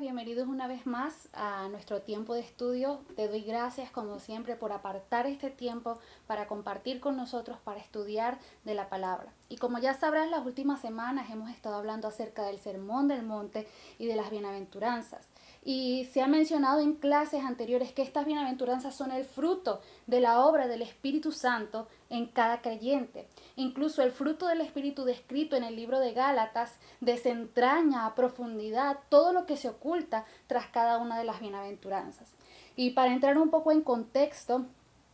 bienvenidos una vez más a nuestro tiempo de estudio. Te doy gracias como siempre por apartar este tiempo para compartir con nosotros, para estudiar de la palabra. Y como ya sabrás, las últimas semanas hemos estado hablando acerca del Sermón del Monte y de las bienaventuranzas. Y se ha mencionado en clases anteriores que estas bienaventuranzas son el fruto de la obra del Espíritu Santo en cada creyente. Incluso el fruto del Espíritu descrito en el libro de Gálatas desentraña a profundidad todo lo que se oculta tras cada una de las bienaventuranzas. Y para entrar un poco en contexto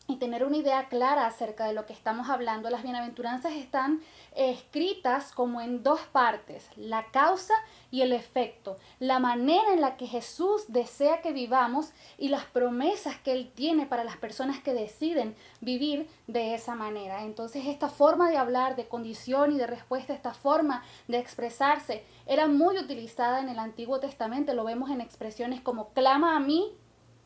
y tener una idea clara acerca de lo que estamos hablando, las bienaventuranzas están escritas como en dos partes: la causa y el efecto, la manera en la que Jesús desea que vivamos y las promesas que Él tiene para las personas que deciden vivir de esa manera. Entonces, esta forma de hablar de condición y de respuesta, esta forma de expresarse, era muy utilizada en el Antiguo Testamento. Lo vemos en expresiones como clama a mí,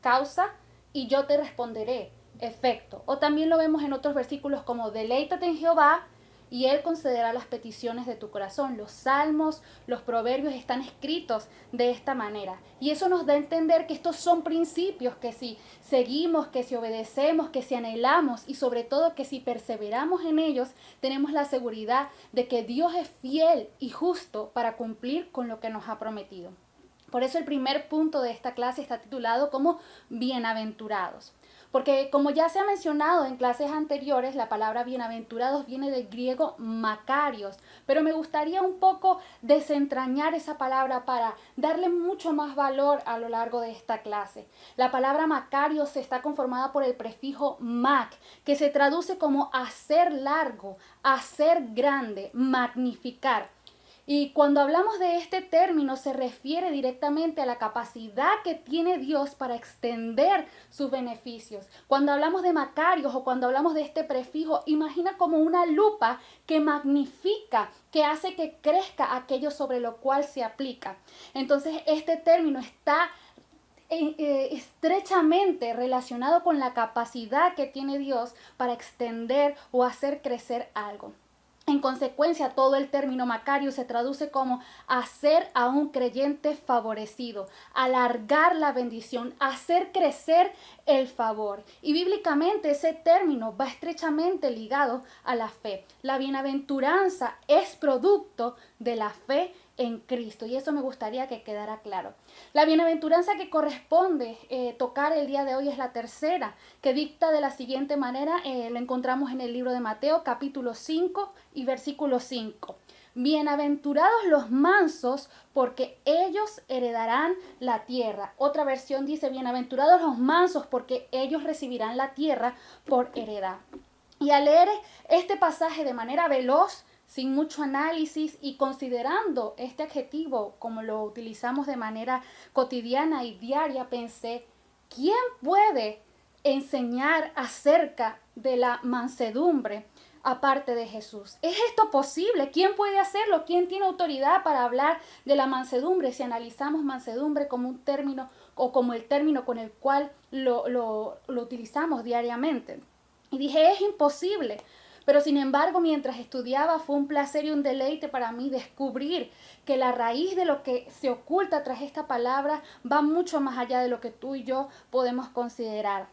causa, y yo te responderé, efecto. O también lo vemos en otros versículos como deleítate en Jehová y Él concederá las peticiones de tu corazón. Los salmos, los proverbios están escritos de esta manera. Y eso nos da a entender que estos son principios que si seguimos, que si obedecemos, que si anhelamos y sobre todo que si perseveramos en ellos, tenemos la seguridad de que Dios es fiel y justo para cumplir con lo que nos ha prometido. Por eso el primer punto de esta clase está titulado como bienaventurados. Porque como ya se ha mencionado en clases anteriores, la palabra bienaventurados viene del griego makarios, pero me gustaría un poco desentrañar esa palabra para darle mucho más valor a lo largo de esta clase. La palabra makarios está conformada por el prefijo mak, que se traduce como hacer largo, hacer grande, magnificar. Y cuando hablamos de este término se refiere directamente a la capacidad que tiene Dios para extender sus beneficios. Cuando hablamos de macarios o cuando hablamos de este prefijo, imagina como una lupa que magnifica, que hace que crezca aquello sobre lo cual se aplica. Entonces este término está estrechamente relacionado con la capacidad que tiene Dios para extender o hacer crecer algo. En consecuencia, todo el término macario se traduce como hacer a un creyente favorecido, alargar la bendición, hacer crecer el favor. Y bíblicamente ese término va estrechamente ligado a la fe. La bienaventuranza es producto de la fe en Cristo, y eso me gustaría que quedara claro. La bienaventuranza que corresponde tocar el día de hoy es la tercera, que dicta de la siguiente manera. Lo encontramos en el libro de Mateo, capítulo 5 y versículo 5. Bienaventurados los mansos, porque ellos heredarán la tierra. Otra versión dice, bienaventurados los mansos, porque ellos recibirán la tierra por heredad. Y al leer este pasaje de manera veloz, sin mucho análisis y considerando este adjetivo como lo utilizamos de manera cotidiana y diaria, pensé, ¿quién puede enseñar acerca de la mansedumbre aparte de Jesús? ¿Es esto posible? ¿Quién puede hacerlo? ¿Quién tiene autoridad para hablar de la mansedumbre? Si analizamos mansedumbre como un término o como el término con el cual lo utilizamos diariamente. Y dije, es imposible. Pero sin embargo, mientras estudiaba, fue un placer y un deleite para mí descubrir que la raíz de lo que se oculta tras esta palabra va mucho más allá de lo que tú y yo podemos considerar.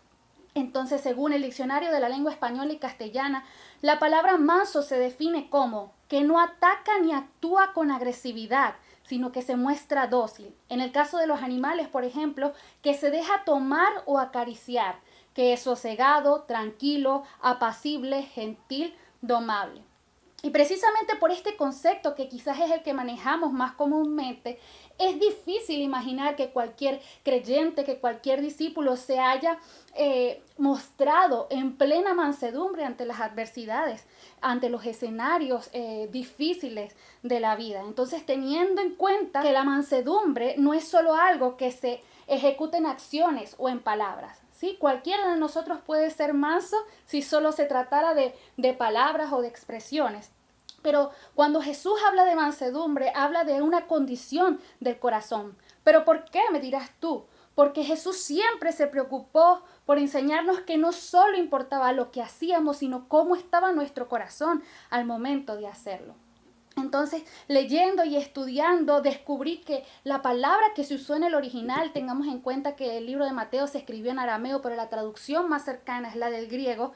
Entonces, según el diccionario de la lengua española y castellana, la palabra manso se define como que no ataca ni actúa con agresividad, sino que se muestra dócil. En el caso de los animales, por ejemplo, que se deja tomar o acariciar, que es sosegado, tranquilo, apacible, gentil, domable. Y precisamente por este concepto, que quizás es el que manejamos más comúnmente, es difícil imaginar que cualquier creyente, que cualquier discípulo se haya mostrado en plena mansedumbre ante las adversidades, ante los escenarios difíciles de la vida. Entonces, teniendo en cuenta que la mansedumbre no es solo algo que se ejecuta en acciones o en palabras, ¿sí? Cualquiera de nosotros puede ser manso si solo se tratara de palabras o de expresiones. Pero cuando Jesús habla de mansedumbre, habla de una condición del corazón. ¿Pero por qué, me dirás tú? Porque Jesús siempre se preocupó por enseñarnos que no solo importaba lo que hacíamos, sino cómo estaba nuestro corazón al momento de hacerlo. Entonces, leyendo y estudiando, descubrí que la palabra que se usó en el original, tengamos en cuenta que el libro de Mateo se escribió en arameo, pero la traducción más cercana es la del griego.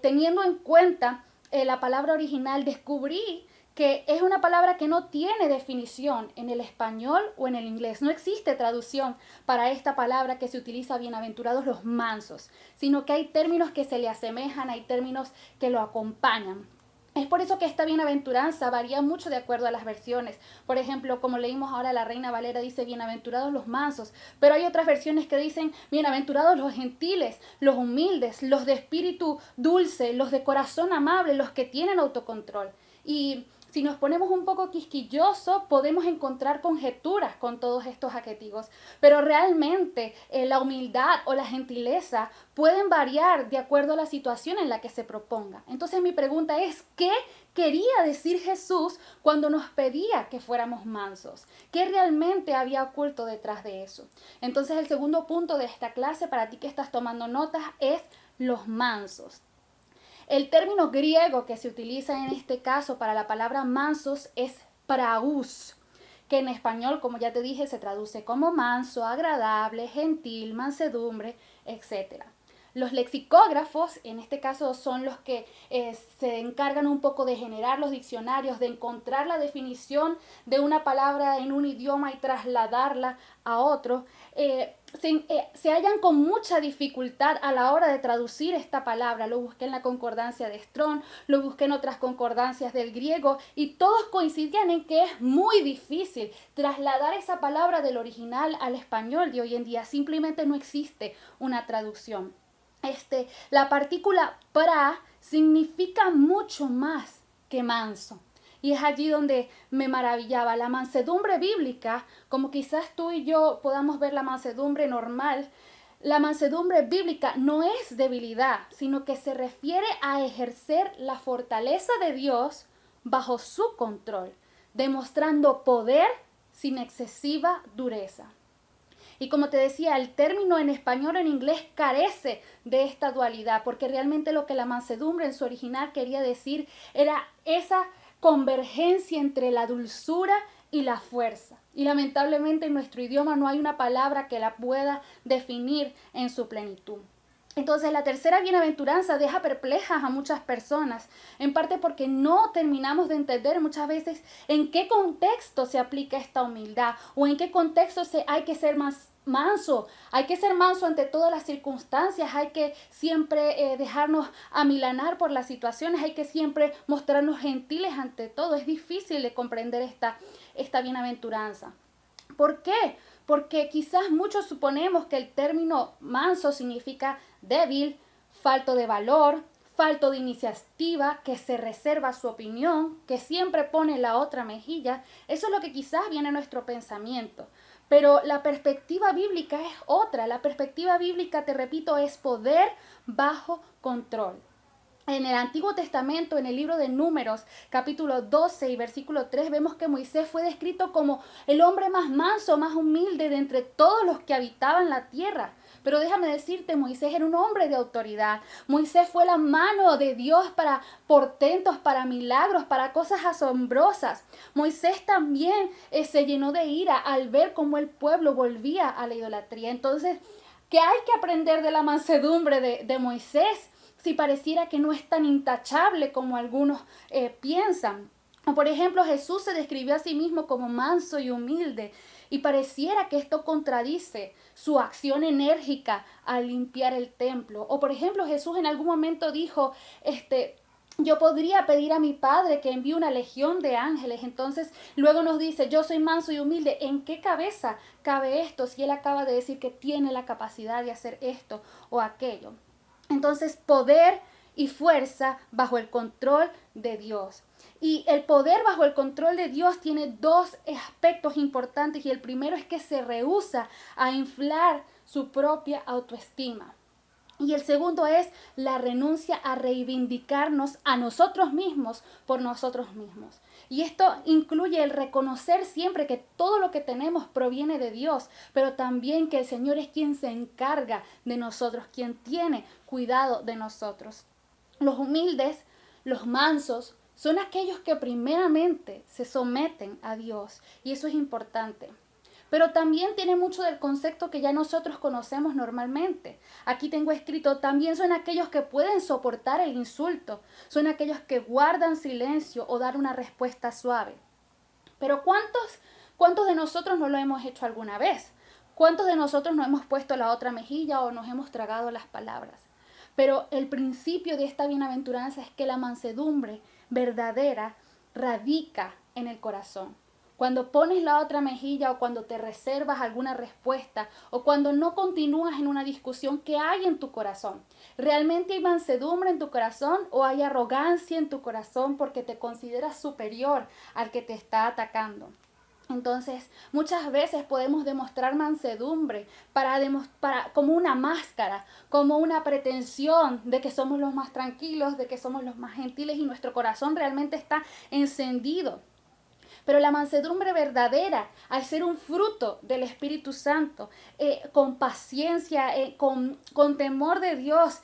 Teniendo en cuenta la palabra original, descubrí que es una palabra que no tiene definición en el español o en el inglés. No existe traducción para esta palabra que se utiliza, bienaventurados los mansos, sino que hay términos que se le asemejan, hay términos que lo acompañan. Es por eso que esta bienaventuranza varía mucho de acuerdo a las versiones. Por ejemplo, como leímos ahora, la Reina Valera dice bienaventurados los mansos, pero hay otras versiones que dicen bienaventurados los gentiles, los humildes, los de espíritu dulce, los de corazón amable, los que tienen autocontrol. Y si nos ponemos un poco quisquillosos, podemos encontrar conjeturas con todos estos adjetivos, pero realmente la humildad o la gentileza pueden variar de acuerdo a la situación en la que se proponga. Entonces mi pregunta es, ¿qué quería decir Jesús cuando nos pedía que fuéramos mansos? ¿Qué realmente había oculto detrás de eso? Entonces el segundo punto de esta clase, para ti que estás tomando notas, es los mansos. El término griego que se utiliza en este caso para la palabra mansos es praus, que en español, como ya te dije, se traduce como manso, agradable, gentil, mansedumbre, etc. Los lexicógrafos, en este caso, son los que se encargan un poco de generar los diccionarios, de encontrar la definición de una palabra en un idioma y trasladarla a otro. Se hallan con mucha dificultad a la hora de traducir esta palabra. Lo busqué en la concordancia de Strong, lo busqué en otras concordancias del griego y todos coincidían en que es muy difícil trasladar esa palabra del original al español de hoy en día. Simplemente no existe una traducción. La partícula pra significa mucho más que manso. Y es allí donde me maravillaba. La mansedumbre bíblica, como quizás tú y yo podamos ver la mansedumbre normal, la mansedumbre bíblica no es debilidad, sino que se refiere a ejercer la fortaleza de Dios bajo su control, demostrando poder sin excesiva dureza. Y como te decía, el término en español o en inglés carece de esta dualidad, porque realmente lo que la mansedumbre en su original quería decir era esa convergencia entre la dulzura y la fuerza. Y lamentablemente en nuestro idioma no hay una palabra que la pueda definir en su plenitud. Entonces la tercera bienaventuranza deja perplejas a muchas personas, en parte porque no terminamos de entender muchas veces en qué contexto se aplica esta humildad o en qué contexto hay que ser más manso. Hay que ser manso ante todas las circunstancias, hay que siempre dejarnos amilanar por las situaciones, hay que siempre mostrarnos gentiles ante todo. Es difícil de comprender esta bienaventuranza. ¿Por qué? Porque quizás muchos suponemos que el término manso significa débil, falto de valor, falto de iniciativa, que se reserva su opinión, que siempre pone la otra mejilla. Eso es lo que quizás viene a nuestro pensamiento. Pero la perspectiva bíblica es otra. La perspectiva bíblica, te repito, es poder bajo control. En el Antiguo Testamento, en el libro de Números, capítulo 12 y versículo 3, vemos que Moisés fue descrito como el hombre más manso, más humilde de entre todos los que habitaban la tierra. Pero déjame decirte, Moisés era un hombre de autoridad. Moisés fue la mano de Dios para portentos, para milagros, para cosas asombrosas. Moisés también se llenó de ira al ver cómo el pueblo volvía a la idolatría. Entonces, ¿qué hay que aprender de la mansedumbre de Moisés? Si pareciera que no es tan intachable como algunos piensan. O por ejemplo, Jesús se describió a sí mismo como manso y humilde y pareciera que esto contradice su acción enérgica al limpiar el templo. O por ejemplo, Jesús en algún momento dijo, yo podría pedir a mi Padre que envíe una legión de ángeles. Entonces luego nos dice, yo soy manso y humilde. ¿En qué cabeza cabe esto si Él acaba de decir que tiene la capacidad de hacer esto o aquello? Entonces, poder y fuerza bajo el control de Dios. Y el poder bajo el control de Dios tiene dos aspectos importantes y el primero es que se rehúsa a inflar su propia autoestima. Y el segundo es la renuncia a reivindicarnos a nosotros mismos por nosotros mismos. Y esto incluye el reconocer siempre que todo lo que tenemos proviene de Dios, pero también que el Señor es quien se encarga de nosotros, quien tiene cuidado de nosotros. Los humildes, los mansos, son aquellos que primeramente se someten a Dios, y eso es importante. Pero también tiene mucho del concepto que ya nosotros conocemos normalmente. Aquí tengo escrito, también son aquellos que pueden soportar el insulto, son aquellos que guardan silencio o dar una respuesta suave. Pero ¿cuántos de nosotros no lo hemos hecho alguna vez? ¿Cuántos de nosotros no hemos puesto la otra mejilla o nos hemos tragado las palabras? Pero el principio de esta bienaventuranza es que la mansedumbre verdadera radica en el corazón. Cuando pones la otra mejilla o cuando te reservas alguna respuesta o cuando no continúas en una discusión, ¿qué hay en tu corazón? ¿Realmente hay mansedumbre en tu corazón o hay arrogancia en tu corazón porque te consideras superior al que te está atacando? Entonces, muchas veces podemos demostrar mansedumbre como una máscara, como una pretensión de que somos los más tranquilos, de que somos los más gentiles y nuestro corazón realmente está encendido. Pero la mansedumbre verdadera, al ser un fruto del Espíritu Santo, con paciencia, con temor de Dios,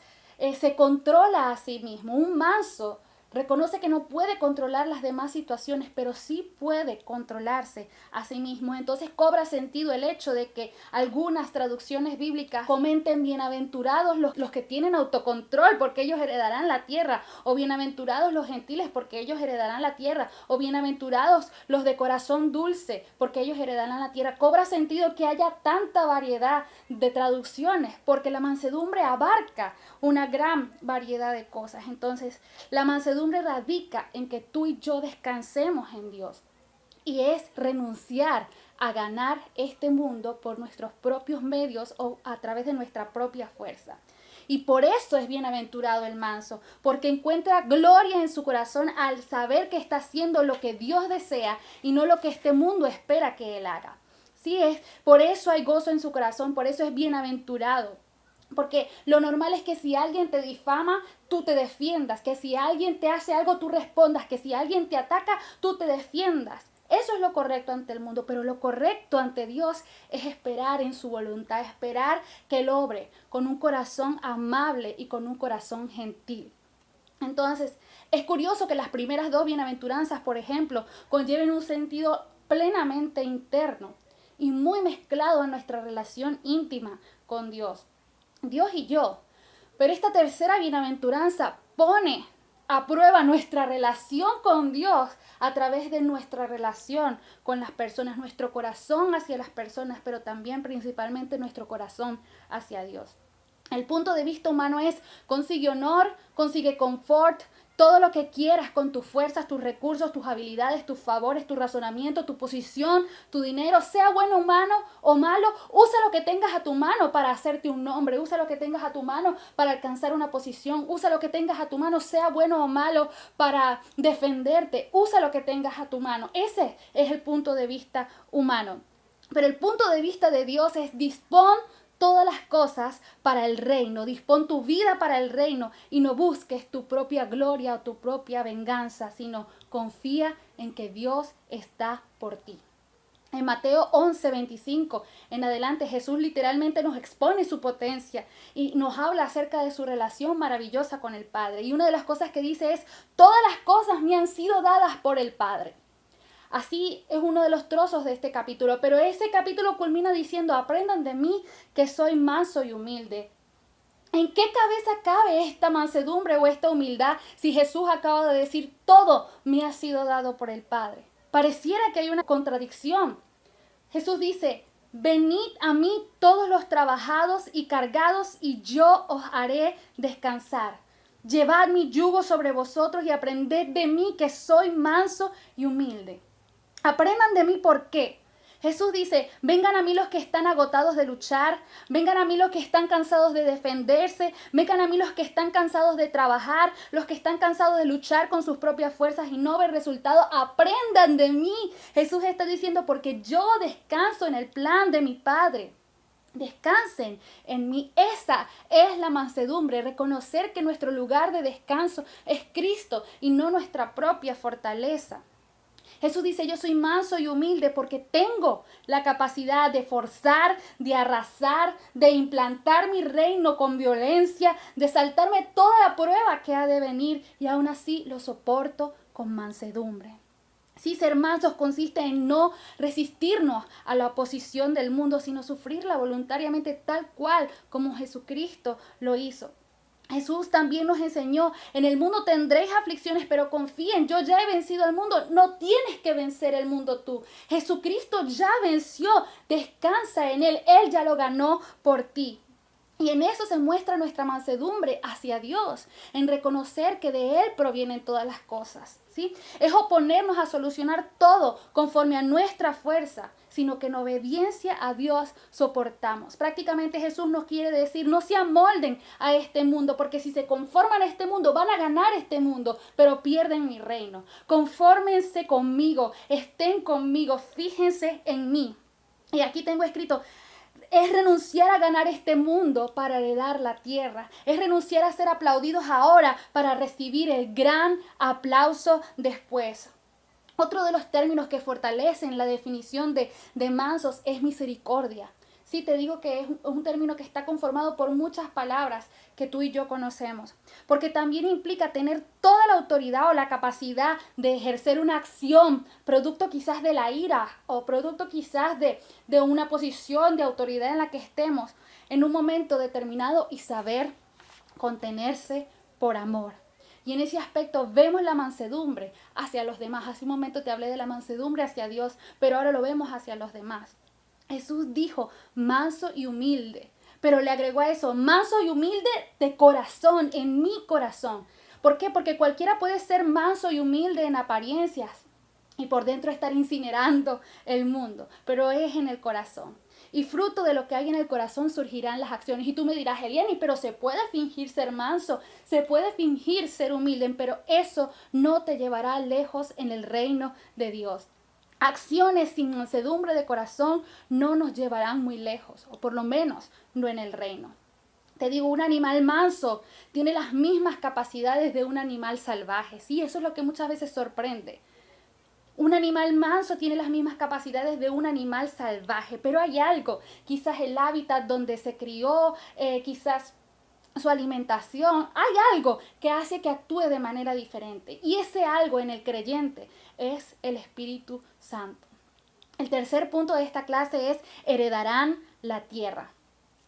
se controla a sí mismo. Un manso reconoce que no puede controlar las demás situaciones, pero sí puede controlarse a sí mismo. Entonces cobra sentido el hecho de que algunas traducciones bíblicas comenten bienaventurados los que tienen autocontrol, porque ellos heredarán la tierra, o bienaventurados los gentiles, porque ellos heredarán la tierra, o bienaventurados los de corazón dulce, porque ellos heredarán la tierra. Cobra sentido que haya tanta variedad de traducciones, porque la mansedumbre abarca una gran variedad de cosas. Entonces, la mansedumbre radica en que tú y yo descansemos en Dios, y es renunciar a ganar este mundo por nuestros propios medios o a través de nuestra propia fuerza. Y por eso es bienaventurado el manso, porque encuentra gloria en su corazón al saber que está haciendo lo que Dios desea y no lo que este mundo espera que él haga. Sí es, por eso hay gozo en su corazón, por eso es bienaventurado. Porque lo normal es que si alguien te difama, tú te defiendas. Que si alguien te hace algo, tú respondas. Que si alguien te ataca, tú te defiendas. Eso es lo correcto ante el mundo. Pero lo correcto ante Dios es esperar en su voluntad. Esperar que Él obre con un corazón amable y con un corazón gentil. Entonces, es curioso que las primeras dos bienaventuranzas, por ejemplo, conlleven un sentido plenamente interno y muy mezclado en nuestra relación íntima con Dios. Dios y yo. Pero esta tercera bienaventuranza pone a prueba nuestra relación con Dios a través de nuestra relación con las personas, nuestro corazón hacia las personas, pero también principalmente nuestro corazón hacia Dios. El punto de vista humano es: consigue honor, consigue confort, todo lo que quieras con tus fuerzas, tus recursos, tus habilidades, tus favores, tu razonamiento, tu posición, tu dinero, sea bueno, humano o malo. Usa lo que tengas a tu mano para hacerte un nombre, usa lo que tengas a tu mano para alcanzar una posición, usa lo que tengas a tu mano, sea bueno o malo, para defenderte, usa lo que tengas a tu mano. Ese es el punto de vista humano. Pero el punto de vista de Dios es: dispón todas las cosas para el reino, dispón tu vida para el reino y no busques tu propia gloria o tu propia venganza, sino confía en que Dios está por ti. En Mateo 11:25 en adelante, Jesús literalmente nos expone su potencia y nos habla acerca de su relación maravillosa con el Padre. Y una de las cosas que dice es: todas las cosas me han sido dadas por el Padre. Así es uno de los trozos de este capítulo, pero ese capítulo culmina diciendo: aprendan de mí que soy manso y humilde. ¿En qué cabeza cabe esta mansedumbre o esta humildad si Jesús acaba de decir: todo me ha sido dado por el Padre? Pareciera que hay una contradicción. Jesús dice: venid a mí todos los trabajados y cargados y yo os haré descansar. Llevad mi yugo sobre vosotros y aprended de mí que soy manso y humilde. Aprendan de mí, ¿por qué? Jesús dice: vengan a mí los que están agotados de luchar, vengan a mí los que están cansados de defenderse, vengan a mí los que están cansados de trabajar, los que están cansados de luchar con sus propias fuerzas y no ver resultado. Aprendan de mí. Jesús está diciendo: porque yo descanso en el plan de mi Padre. Descansen en mí. Esa es la mansedumbre, reconocer que nuestro lugar de descanso es Cristo y no nuestra propia fortaleza. Jesús dice: yo soy manso y humilde porque tengo la capacidad de forzar, de arrasar, de implantar mi reino con violencia, de saltarme toda la prueba que ha de venir, y aún así lo soporto con mansedumbre. Sí, ser mansos consiste en no resistirnos a la oposición del mundo, sino sufrirla voluntariamente tal cual como Jesucristo lo hizo. Jesús también nos enseñó, en el mundo tendréis aflicciones, pero confíen, yo ya he vencido al mundo. No tienes que vencer el mundo tú. Jesucristo ya venció, descansa en Él ya lo ganó por ti. Y en eso se muestra nuestra mansedumbre hacia Dios, en reconocer que de Él provienen todas las cosas, ¿sí? Es oponernos a solucionar todo conforme a nuestra fuerza, sino que en obediencia a Dios soportamos. Prácticamente Jesús nos quiere decir, no se amolden a este mundo, porque si se conforman a este mundo, van a ganar este mundo, pero pierden mi reino. Confórmense conmigo, estén conmigo, fíjense en mí. Y aquí tengo escrito, es renunciar a ganar este mundo para heredar la tierra. Es renunciar a ser aplaudidos ahora para recibir el gran aplauso después. Otro de los términos que fortalecen la definición de mansos es misericordia. Sí, te digo que es un término que está conformado por muchas palabras que tú y yo conocemos, porque también implica tener toda la autoridad o la capacidad de ejercer una acción, producto quizás de la ira o producto quizás de una posición de autoridad en la que estemos en un momento determinado y saber contenerse por amor. Y en ese aspecto vemos la mansedumbre hacia los demás. Hace un momento te hablé de la mansedumbre hacia Dios, pero ahora lo vemos hacia los demás. Jesús dijo, manso y humilde, pero le agregó a eso, manso y humilde de corazón, en mi corazón. ¿Por qué? Porque cualquiera puede ser manso y humilde en apariencias y por dentro estar incinerando el mundo, pero es en el corazón. Y fruto de lo que hay en el corazón surgirán las acciones. Y tú me dirás, Eliani, pero se puede fingir ser manso, se puede fingir ser humilde, pero eso no te llevará lejos en el reino de Dios. Acciones sin mansedumbre de corazón no nos llevarán muy lejos, o por lo menos no en el reino. Te digo, un animal manso tiene las mismas capacidades de un animal salvaje. Sí, eso es lo que muchas veces sorprende. Un animal manso tiene las mismas capacidades de un animal salvaje, pero hay algo, quizás el hábitat donde se crió, quizás su alimentación, hay algo que hace que actúe de manera diferente. Y ese algo en el creyente es el Espíritu Santo. El tercer punto de esta clase es heredarán la tierra.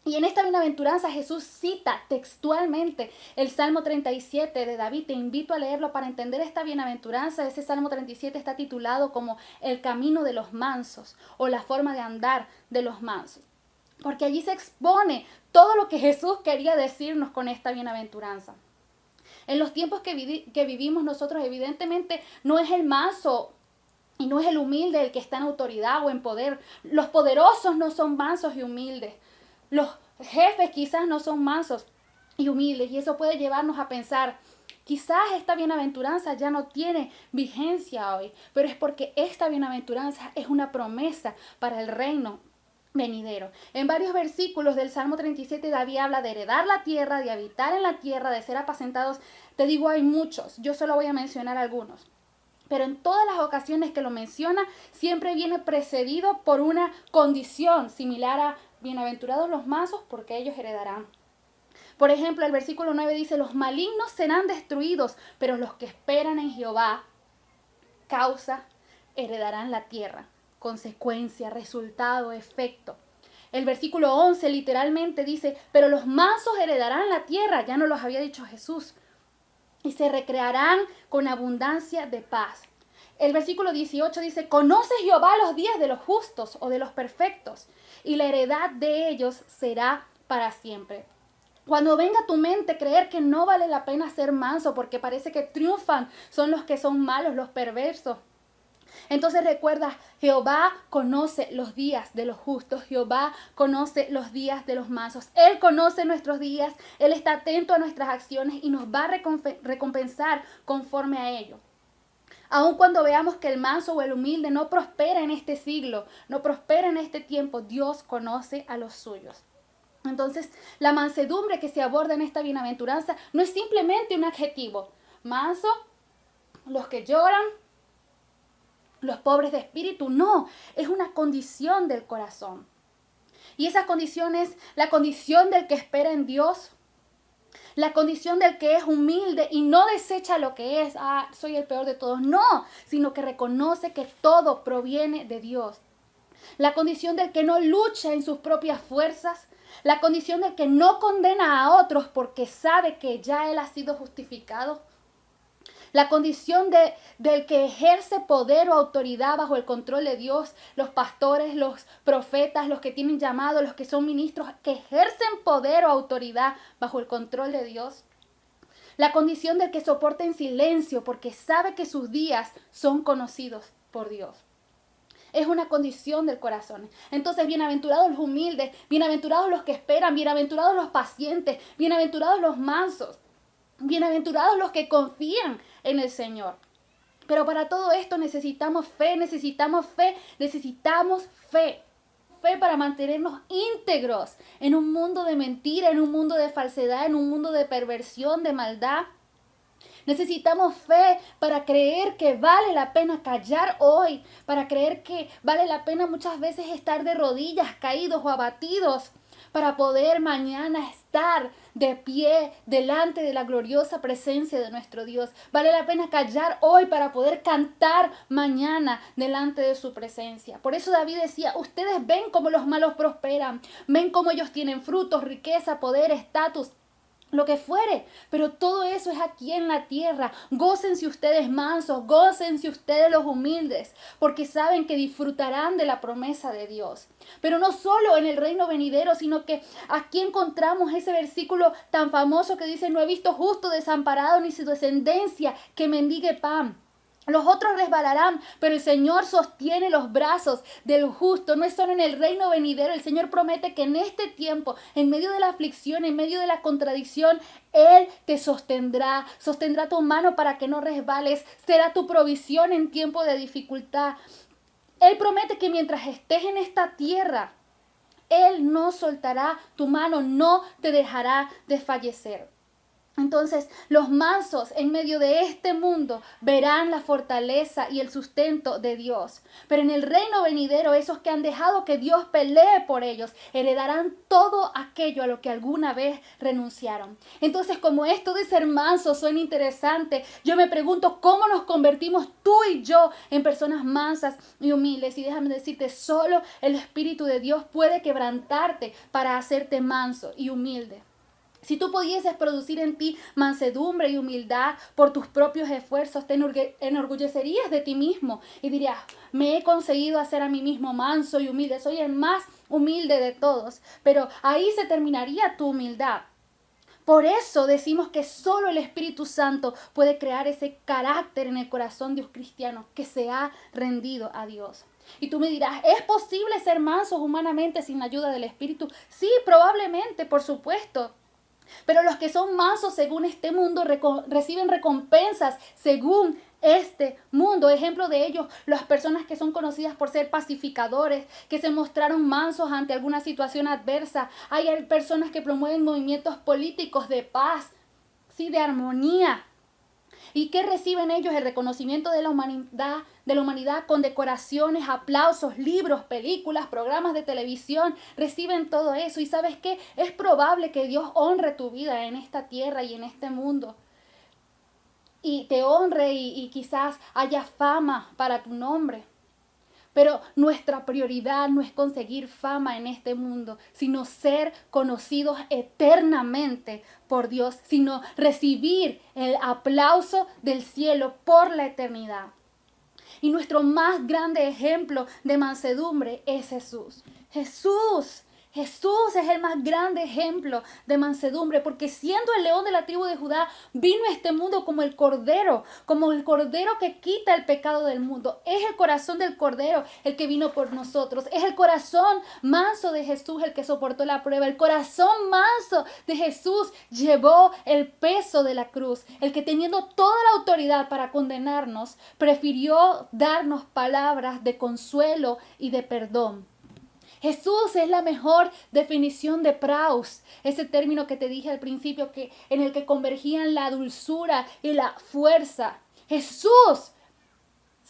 Y en esta bienaventuranza Jesús cita textualmente el Salmo 37 de David. Te invito a leerlo para entender esta bienaventuranza. Ese Salmo 37 está titulado como el camino de los mansos o la forma de andar de los mansos. Porque allí se expone todo lo que Jesús quería decirnos con esta bienaventuranza. En los tiempos que vivimos nosotros, evidentemente, no es el manso y no es el humilde el que está en autoridad o en poder. Los poderosos no son mansos y humildes. Los jefes quizás no son mansos y humildes. Y eso puede llevarnos a pensar, quizás esta bienaventuranza ya no tiene vigencia hoy, pero es porque esta bienaventuranza es una promesa para el reino venidero. En varios versículos del Salmo 37 David habla de heredar la tierra, de habitar en la tierra, de ser apacentados. Te digo, hay muchos, yo solo voy a mencionar algunos. Pero en todas las ocasiones que lo menciona, siempre viene precedido por una condición similar a bienaventurados los mansos, porque ellos heredarán. Por ejemplo, el versículo 9 dice, los malignos serán destruidos, pero los que esperan en Jehová, heredarán la tierra. Consecuencia, resultado, efecto. El versículo 11 literalmente dice, pero los mansos heredarán la tierra, ya nos los había dicho Jesús, y se recrearán con abundancia de paz. El versículo 18 dice, conoce Jehová los días de los justos o de los perfectos, y la heredad de ellos será para siempre. Cuando venga a tu mente creer que no vale la pena ser manso porque parece que triunfan son los que son malos, los perversos, entonces recuerda, Jehová conoce los días de los justos, Jehová conoce los días de los mansos. Él conoce nuestros días, Él está atento a nuestras acciones y nos va a recompensar conforme a ello. Aun cuando veamos que el manso o el humilde no prospera en este siglo, no prospera en este tiempo, Dios conoce a los suyos. Entonces, la mansedumbre que se aborda en esta bienaventuranza no es simplemente un adjetivo. Manso, los que lloran, los pobres de espíritu, no, es una condición del corazón. Y esa condición es la condición del que espera en Dios, La condición del que es humilde y no desecha lo que es, soy el peor de todos, no, sino que reconoce que todo proviene de Dios. La condición del que no lucha en sus propias fuerzas, la condición del que no condena a otros porque sabe que ya él ha sido justificado. La condición del que ejerce poder o autoridad bajo el control de Dios, los pastores, los profetas, los que tienen llamado, los que son ministros, que ejercen poder o autoridad bajo el control de Dios. La condición del que soporta en silencio porque sabe que sus días son conocidos por Dios. Es una condición del corazón. Entonces, bienaventurados los humildes, bienaventurados los que esperan, bienaventurados los pacientes, bienaventurados los mansos. Bienaventurados los que confían en el Señor. Pero para todo esto necesitamos fe, necesitamos fe, necesitamos fe. Fe para mantenernos íntegros en un mundo de mentira, en un mundo de falsedad, en un mundo de perversión, de maldad. Necesitamos fe para creer que vale la pena callar hoy, para creer que vale la pena muchas veces estar de rodillas, caídos o abatidos, para poder mañana estar de pie delante de la gloriosa presencia de nuestro Dios. Vale la pena callar hoy para poder cantar mañana delante de su presencia. Por eso David decía, ustedes ven cómo los malos prosperan, ven cómo ellos tienen frutos, riqueza, poder, estatus, lo que fuere, pero todo eso es aquí en la tierra. Gócense ustedes mansos, gócense ustedes los humildes, porque saben que disfrutarán de la promesa de Dios. Pero no solo en el reino venidero, sino que aquí encontramos ese versículo tan famoso que dice, no he visto justo desamparado ni su descendencia que mendigue pan. Los otros resbalarán, pero el Señor sostiene los brazos del justo. No es solo en el reino venidero. El Señor promete que en este tiempo, en medio de la aflicción, en medio de la contradicción, Él te sostendrá. Sostendrá tu mano para que no resbales. Será tu provisión en tiempo de dificultad. Él promete que mientras estés en esta tierra, Él no soltará tu mano, no te dejará desfallecer. Entonces, los mansos en medio de este mundo verán la fortaleza y el sustento de Dios. Pero en el reino venidero, esos que han dejado que Dios pelee por ellos, heredarán todo aquello a lo que alguna vez renunciaron. Entonces, como esto de ser manso suena interesante, yo me pregunto cómo nos convertimos tú y yo en personas mansas y humildes. Y déjame decirte, solo el Espíritu de Dios puede quebrantarte para hacerte manso y humilde. Si tú pudieses producir en ti mansedumbre y humildad por tus propios esfuerzos, te enorgullecerías de ti mismo y dirías, me he conseguido hacer a mí mismo manso y humilde, soy el más humilde de todos. Pero ahí se terminaría tu humildad. Por eso decimos que solo el Espíritu Santo puede crear ese carácter en el corazón de un cristiano que se ha rendido a Dios. Y tú me dirás, ¿es posible ser mansos humanamente sin la ayuda del Espíritu? Sí, probablemente, por supuesto. Pero los que son mansos según este mundo reciben recompensas según este mundo. Ejemplo de ellos, las personas que son conocidas por ser pacificadores, que se mostraron mansos ante alguna situación adversa. Hay personas que promueven movimientos políticos de paz, sí, de armonía. ¿Y qué reciben ellos? El reconocimiento de la humanidad con decoraciones, aplausos, libros, películas, programas de televisión. Reciben todo eso. ¿Y sabes qué? Es probable que Dios honre tu vida en esta tierra y en este mundo. Y te honre y quizás haya fama para tu nombre. Pero nuestra prioridad no es conseguir fama en este mundo, sino ser conocidos eternamente por Dios, sino recibir el aplauso del cielo por la eternidad. Y nuestro más grande ejemplo de mansedumbre es Jesús. Jesús es el más grande ejemplo de mansedumbre, porque siendo el león de la tribu de Judá, vino a este mundo como el cordero que quita el pecado del mundo. Es el corazón del cordero el que vino por nosotros. Es el corazón manso de Jesús el que soportó la prueba. El corazón manso de Jesús llevó el peso de la cruz. El que teniendo toda la autoridad para condenarnos, prefirió darnos palabras de consuelo y de perdón. Jesús es la mejor definición de praus, ese término que te dije al principio, en el que convergían la dulzura y la fuerza. Jesús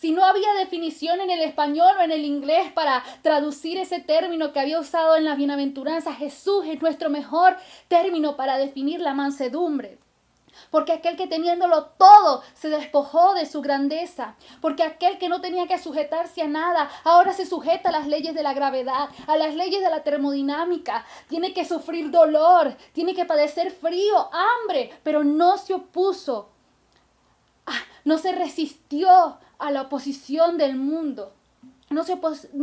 Si no había definición en el español o en el inglés para traducir ese término que había usado en la bienaventuranza, Jesús es nuestro mejor término para definir la mansedumbre. Porque aquel que teniéndolo todo se despojó de su grandeza. Porque aquel que no tenía que sujetarse a nada, ahora se sujeta a las leyes de la gravedad, a las leyes de la termodinámica. Tiene que sufrir dolor, tiene que padecer frío, hambre, pero no se opuso. No se resistió a la oposición del mundo. No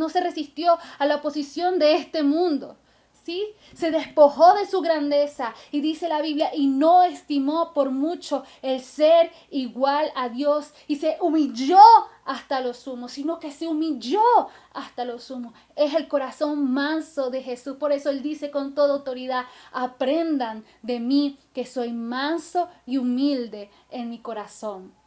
se resistió a la oposición de este mundo. ¿Sí? Se despojó de su grandeza y dice la Biblia, y no estimó por mucho el ser igual a Dios y se humilló hasta lo sumo, sino que se humilló hasta lo sumo. Es el corazón manso de Jesús. Por eso Él dice con toda autoridad, aprendan de mí que soy manso y humilde en mi corazón.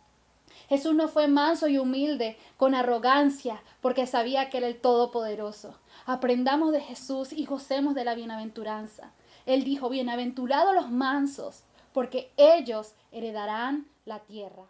Jesús no fue manso y humilde con arrogancia porque sabía que era el Todopoderoso. Aprendamos de Jesús y gocemos de la bienaventuranza. Él dijo, bienaventurados los mansos, porque ellos heredarán la tierra.